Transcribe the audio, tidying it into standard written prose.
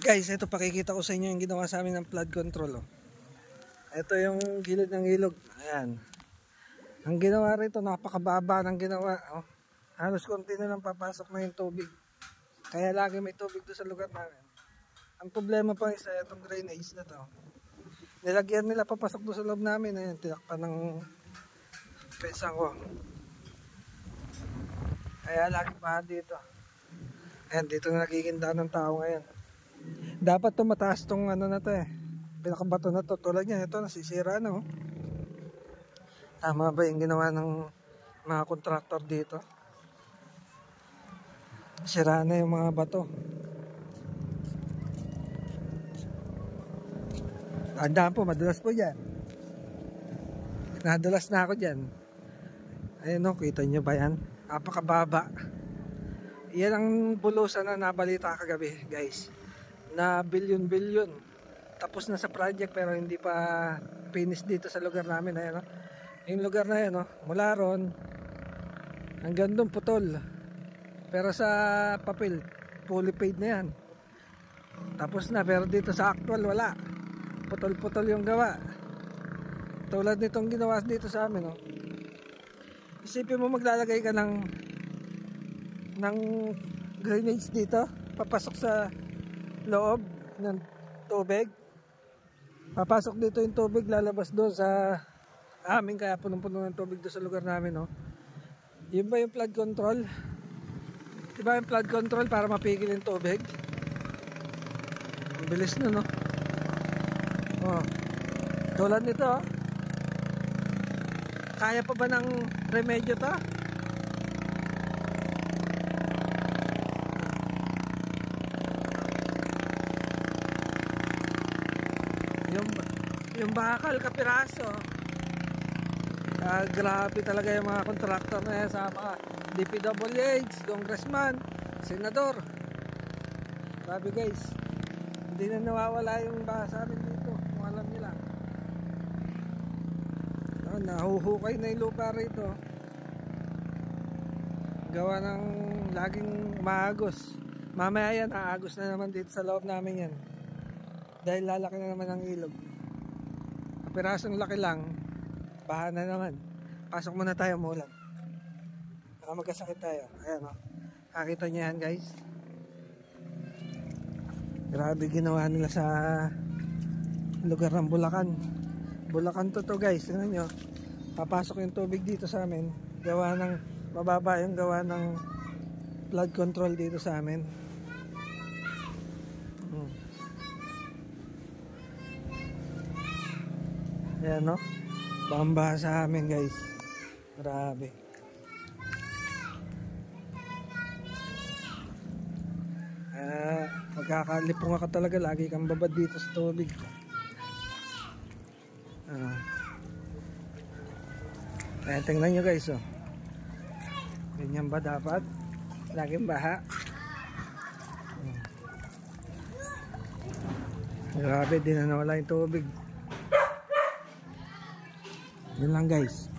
Guys, ito pakikita ko sa inyo yung ginawa sa amin ng flood control. Oh. Ito yung gilid ng ilog. Ayan. Ang ginawa rito, napakababa ng ginawa. Oh. Halos konti na lang papasok na yung tubig. Kaya lagi may tubig doon sa lugar namin. Ang problema pa isa, itong drainage na to. Nilagyan nila papasok doon sa loob namin. Ayan, tinakpan ng pesang ko. Kaya lagi pa dito. Ayan, dito na nagiginda ng tao ngayon. Dapat to mataas tong ano na to eh. Pinakabato na to. Tulad niya, ito nasisira na oh. Tama ba yung ginawa ng mga kontraktor dito? Sira na yung mga bato. Tandaan po, madulas po dyan. Nadulas na ako dyan. Ayun o, kita nyo ba yan? Napakababa. Yan ang bulusan na nabalita kagabi guys. Na bilyon-bilyon. Tapos na sa project pero hindi pa finish dito sa lugar namin. Ayun, yung lugar na yan, mula ron hanggang doon putol. Pero sa papel, fully paid na yan. Tapos na, pero dito sa actual wala. Putol-putol yung gawa. Tulad nitong ginawa dito sa amin. Isipin mo maglalagay ka ng drainage dito, papasok sa loob ng tubig. Papasok dito yung tubig, lalabas doon sa amin, kaya punong-puno ng tubig doon sa lugar namin. Yun ba yung flood control? Diba yung flood control para mapigil yung tubig? Ang bilis na, no? Tulad nito, kaya pa ba ng remedyo to? Yung bakal kapiraso. Grabe talaga yung mga kontraktor na yan sa mga DPWH, congressman, senador. Grabe guys, hindi na nawawala yung baha sa amin dito, kung alam nila. Nahuhukay na yung lupa rito. Gawa ng laging maagos. Mamaya yan, aagos na naman dito sa loob namin yan. Dahil lalaki na naman ang ilog. Kapirasong laki lang, baha na naman. Pasok muna tayo, mulan. Baka magkasakit tayo. Ayan o. Kakita nyo yan guys. Grabe ginawa nila sa lugar ng Bulacan. Bulacan to guys. Tingnan nyo. Papasok yung tubig dito sa amin. Gawa ng, mababa yung gawa ng flood control dito sa amin. Ayan no. Bamba sa amin guys. Grabe. Magkakalipong ka talaga. Lagi kang babad dito sa tubig. Ayan, tingnan nyo guys ganyan ba dapat? Laging baha. Grabe, di na nawala yung tubig. Yun lang guys.